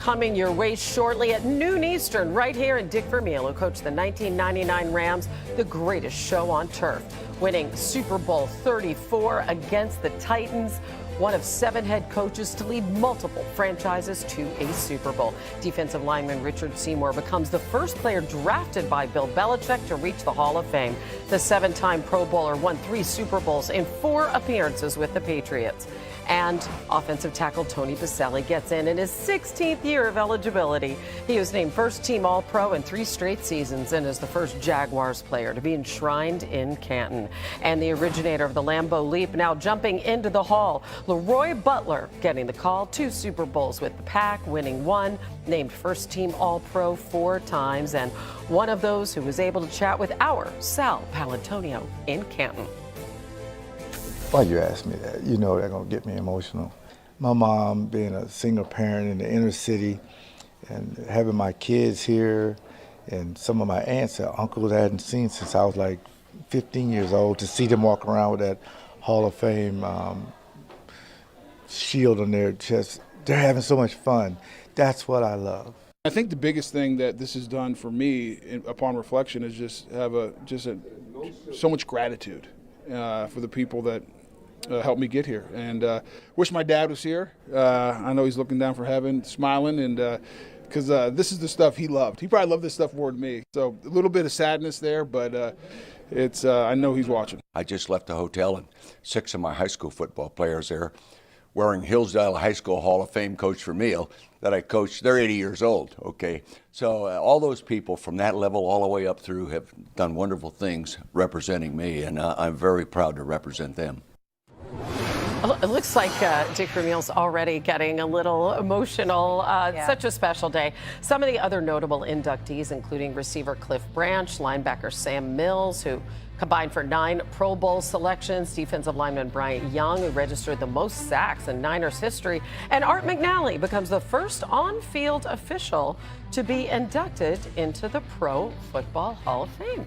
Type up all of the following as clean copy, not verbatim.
Coming your way shortly at noon Eastern, right here in Dick Vermeil, who coached the 1999 Rams, the greatest show on turf, winning Super Bowl 34 against the Titans, one of 7 head coaches to lead multiple franchises to a Super Bowl. Defensive lineman Richard Seymour becomes the first player drafted by Bill Belichick to reach the Hall of Fame. The 7-time Pro Bowler won 3 Super Bowls in 4 appearances with the Patriots. And offensive tackle Tony Baselli gets in his 16th year of eligibility. He was named first-team All-Pro in 3 straight seasons and is the first Jaguars player to be enshrined in Canton. And the originator of the Lambeau Leap now jumping into the Hall. Leroy Butler getting the call, 2 Super Bowls with the Pack, winning 1, named first-team All-Pro 4 times, and one of those who was able to chat with our Sal Palantonio in Canton. Why you ask me that? You know that's gonna get me emotional. My mom being a single parent in the inner city and having my kids here and some of my aunts and uncles I hadn't seen since I was like 15 years old, to see them walk around with that Hall of Fame shield on their chest. They're having so much fun. That's what I love. I think the biggest thing that this has done for me upon reflection is just have so mumuch gratitude for the people that helped me get here, and wish my dad was here. I know he's looking down from heaven, smiling, and because this is the stuff he loved. He probably loved this stuff more than me. So a little bit of sadness there, but it's I know he's watching. I just left the hotel, and 6 of my high school football players there wearing Hillsdale High School Hall of Fame coach Vermeil that I coached. They're 80 years old, okay? So all those people from that level all the way up through have done wonderful things representing me, and I'm very proud to represent them. It looks like Dick Vermeil's already getting a little emotional. Yeah. Such a special day. Some of the other notable inductees, including receiver Cliff Branch, linebacker Sam Mills, who combined for 9 Pro Bowl selections, defensive lineman Bryant Young, who registered the most sacks in Niners history, and Art McNally becomes the first on-field official to be inducted into the Pro Football Hall of Fame.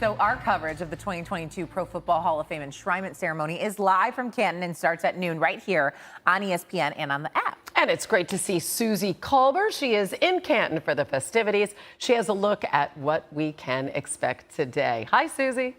So our coverage of the 2022 Pro Football Hall of Fame enshrinement ceremony is live from Canton and starts at noon right here on ESPN and on the app. And it's great to see Susie Culber. She is in Canton for the festivities. She has a look at what we can expect today. Hi, Susie.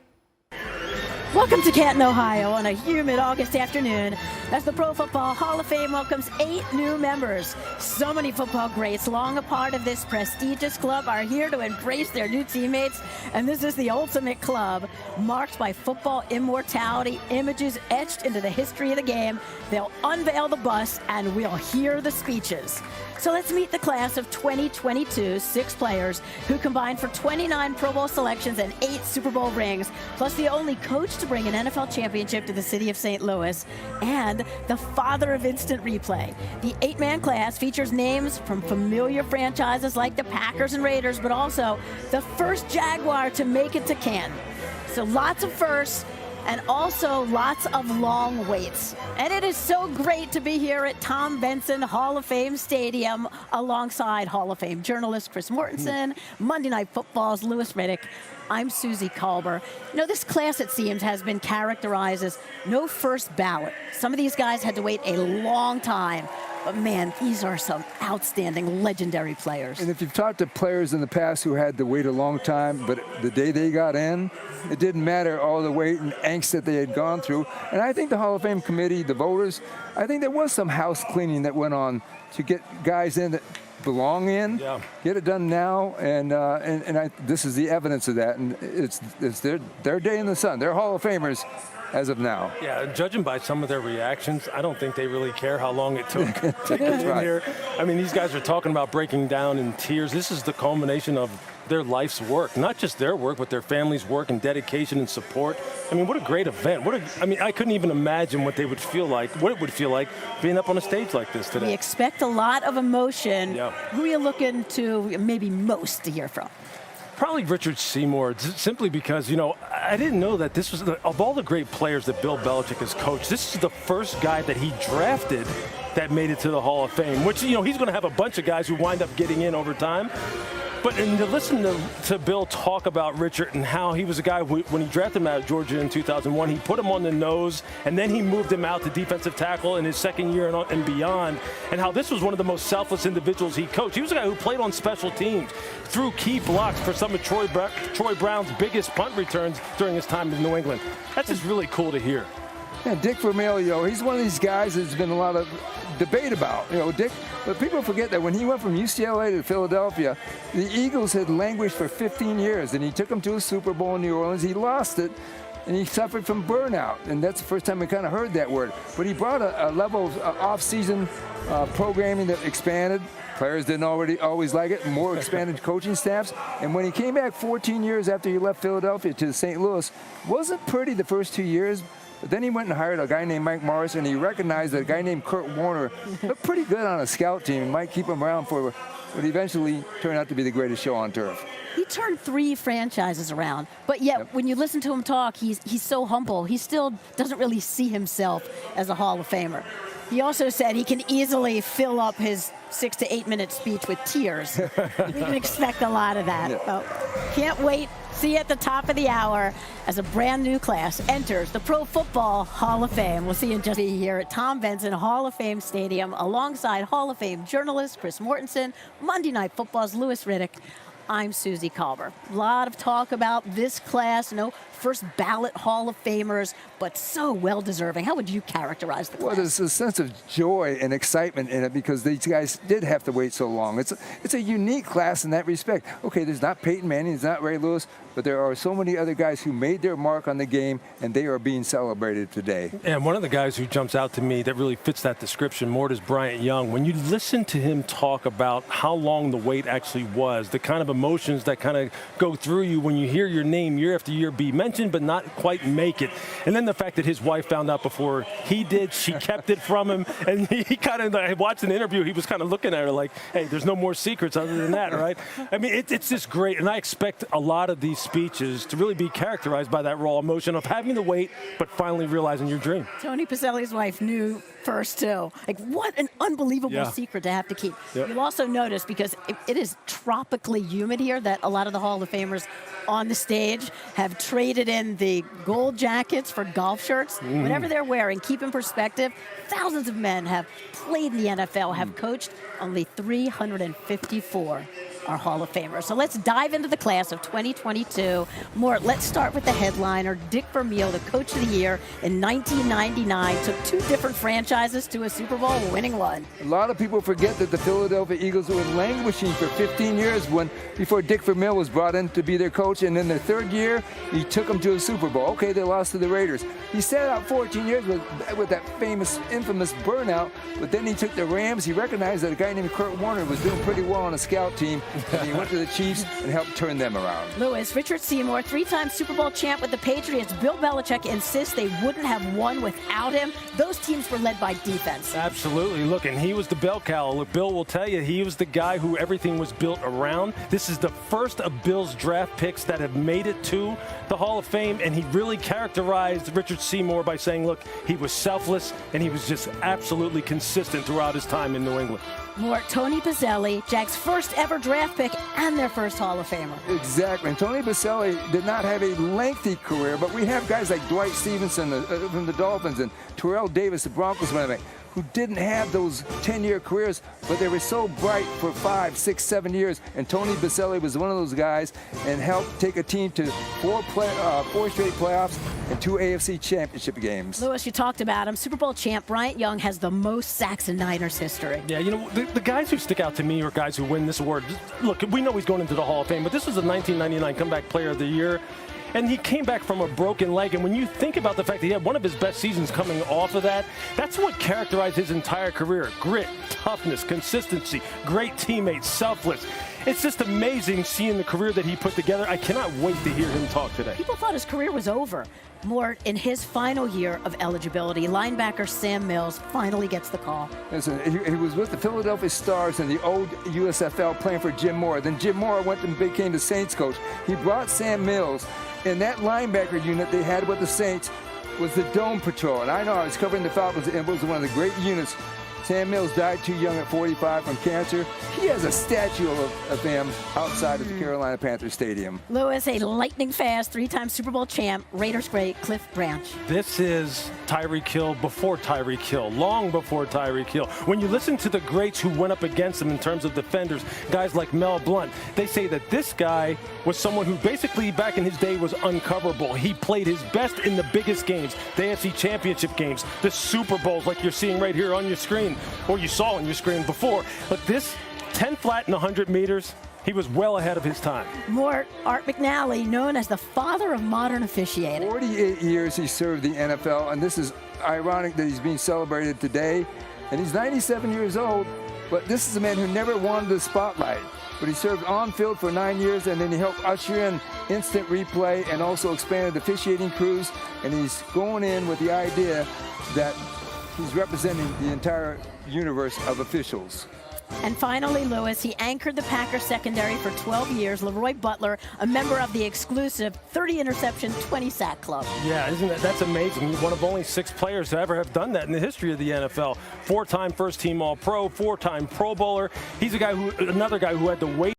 Welcome to Canton, Ohio on a humid August afternoon as the Pro Football Hall of Fame welcomes 8 new members. So many football greats, long a part of this prestigious club, are here to embrace their new teammates. And this is the ultimate club, marked by football immortality, images etched into the history of the game. They'll unveil the bust and we'll hear the speeches. So let's meet the class of 2022, 6 players who combined for 29 Pro Bowl selections and 8 Super Bowl rings, plus the only coach to bring an NFL championship to the city of St. Louis, and the father of instant replay. The 8-man class features names from familiar franchises like the Packers and Raiders, but also the first Jaguar to make it to Canton. So lots of firsts, and also lots of long waits. And it is so great to be here at Tom Benson Hall of Fame Stadium alongside Hall of Fame journalist Chris Mortensen, Monday Night Football's Louis Riddick. I'm Susie Culber. You know, this class, it seems, has been characterized as no first ballot. Some of these guys had to wait a long time. But man, these are some outstanding, legendary players. And if you've talked to players in the past who had to wait a long time, but the day they got in, it didn't matter all the wait and angst that they had gone through. And I think the Hall of Fame committee, the voters, I think there was some house cleaning that went on to get guys in that belong in, get it done now, and this is the evidence of that. And it's their day in the sun. They're Hall of Famers as of now. Yeah, judging by some of their reactions, I don't think they really care how long it took to get in here. I mean, these guys are talking about breaking down in tears. This is the culmination of their life's work, not just their work, but their family's work and dedication and support. I mean, what a great event. I couldn't even imagine what it would feel like being up on a stage like this today. We expect a lot of emotion. Yeah. Who are you looking to maybe most to hear from? Probably Richard Seymour, simply because, I didn't know that this was, of all the great players that Bill Belichick has coached, this is the first guy that he drafted that made it to the Hall of Fame, which, he's going to have a bunch of guys who wind up getting in over time. But and to listen to Bill talk about Richard and how he was a guy who, when he drafted him out of Georgia in 2001, he put him on the nose, and then he moved him out to defensive tackle in his second year and beyond, and how this was one of the most selfless individuals he coached. He was a guy who played on special teams, threw key blocks for some of Troy Brown's biggest punt returns during his time in New England. That's just really cool to hear. And Dick Vermeil, he's one of these guys there's been a lot of debate about. Dick, but people forget that when he went from UCLA to Philadelphia, the Eagles had languished for 15 years, and he took them to a Super Bowl in New Orleans. He lost it, and he suffered from burnout, and that's the first time we kind of heard that word. But he brought a level of off-season programming that expanded. Players didn't always like it, more expanded coaching staffs. And when he came back 14 years after he left Philadelphia to St. Louis, wasn't pretty the first 2 years. But then he went and hired a guy named Mike Morris, and he recognized that a guy named Kurt Warner looked pretty good on a scout team and might keep him around for what eventually turned out to be the greatest show on turf. He turned 3 franchises around, but yet when you listen to him talk, he's so humble. He still doesn't really see himself as a Hall of Famer. He also said he can easily fill up his 6 to 8 minute speech with tears. We can expect a lot of that. Yeah. So can't wait. See you at the top of the hour as a brand new class enters the Pro Football Hall of Fame. We'll see you in just here at Tom Benson Hall of Fame Stadium alongside Hall of Fame journalist Chris Mortensen, Monday Night Football's Louis Riddick. I'm Susie Colbert. A lot of talk about this class, first ballot Hall of Famers, but so well-deserving. How would you characterize the class? Well, there's a sense of joy and excitement in it because these guys did have to wait so long. It's a unique class in that respect. Okay, there's not Peyton Manning, there's not Ray Lewis, but there are so many other guys who made their mark on the game, and they are being celebrated today. And one of the guys who jumps out to me that really fits that description, Mortis Bryant Young, when you listen to him talk about how long the wait actually was, the kind of emotions that kind of go through you when you hear your name year after year be mentioned but not quite make it. And then the fact that his wife found out before he did, she kept it from him, and he kind of, I watched an interview, he was kind of looking at her like, hey, there's no more secrets other than that, right? I mean, it's just great, and I expect a lot of these speeches to really be characterized by that raw emotion of having to wait but finally realizing your dream. Tony Pacelli's wife knew first, too. Like, what an unbelievable secret to have to keep. Yep. You'll also notice, because it is tropically humid here, that a lot of the Hall of Famers on the stage have traded in the gold jackets for golf shirts. Whatever they're wearing, keep in perspective, thousands of men have played in the NFL, have coached. Only 354 are Hall of Famers. So let's dive into the class of 2022. Let's start with the headliner, Dick Vermeil, the Coach of the Year in 1999, took 2 different franchises to a Super Bowl, winning one. A lot of people forget that the Philadelphia Eagles were languishing for 15 years before Dick Vermeil was brought in to be their coach, and in their 3rd year, he took them to a Super Bowl. Okay, they lost to the Raiders. He sat out 14 years with that infamous burnout, but then he took the Rams. He recognized that a guy named Kurt Warner was doing pretty well on a scout team, and he went to the Chiefs and helped turn them around. Lewis, Richard Seymour, 3-time Super Bowl champ with the Patriots. Bill Belichick insists they wouldn't have won without him. Those teams were led by defense. Absolutely. Look, and he was the bell cow. Look, Bill will tell you he was the guy who everything was built around. This is the first of Bill's draft picks that have made it to the Hall of Fame, and he really characterized Richard Seymour by saying, look, he was selfless, and he was just absolutely consistent throughout his time in New England. More Tony Pacelli, Jags' first ever draft pick and their first Hall of Famer. Exactly. And Tony Pacelli did not have a lengthy career, but we have guys like Dwight Stevenson from the Dolphins and Terrell Davis, the Broncos running back, who didn't have those 10-year careers, but they were so bright for 5, 6, 7 years. And Tony Pacelli was one of those guys and helped take a team to 4 straight playoffs and 2 AFC championship games. Lewis, you talked about him. Super Bowl champ Bryant Young has the most sacks in Niners history. Yeah, the guys who stick out to me are guys who win this award. Look, we know he's going into the Hall of Fame, but this was the 1999 Comeback Player of the Year. And he came back from a broken leg. And when you think about the fact that he had one of his best seasons coming off of that, that's what characterized his entire career. Grit, toughness, consistency, great teammates, selfless. It's just amazing seeing the career that he put together. I cannot wait to hear him talk today. People thought his career was over. More in his final year of eligibility, linebacker Sam Mills finally gets the call. Listen, he was with the Philadelphia Stars in the old USFL playing for Jim Mora. Then Jim Mora went and became the Saints coach. He brought Sam Mills, and that linebacker unit they had with the Saints was the Dome Patrol. And I know I was covering the Falcons, and it was one of the great units. Sam Mills died too young at 45 from cancer. He has a statue of him outside of the Carolina Panthers Stadium. Lewis, a lightning fast, 3-time Super Bowl champ, Raiders great Cliff Branch. This is Tyree Kill before Tyree Kill, long before Tyree Kill. When you listen to the greats who went up against him in terms of defenders, guys like Mel Blount, they say that this guy was someone who basically back in his day was uncoverable. He played his best in the biggest games, the AFC Championship games, the Super Bowls like you're seeing right here on your screen, or you saw on your screen before. But this 10 flat and 100 meters, he was well ahead of his time. Art McNally, known as the father of modern officiating. 48 years he served the NFL, and this is ironic that he's being celebrated today. And he's 97 years old, but this is a man who never wanted the spotlight. But he served on field for 9 years, and then he helped usher in instant replay and also expanded officiating crews. And he's going in with the idea that he's representing the entire universe of officials. And finally, Lewis, he anchored the Packers secondary for 12 years. Leroy Butler, a member of the exclusive 30-interception, 20-sack club. Yeah, that's amazing. He's one of only 6 players to ever have done that in the history of the NFL. 4-time first-team All-Pro, 4-time Pro Bowler. He's another guy who had to wait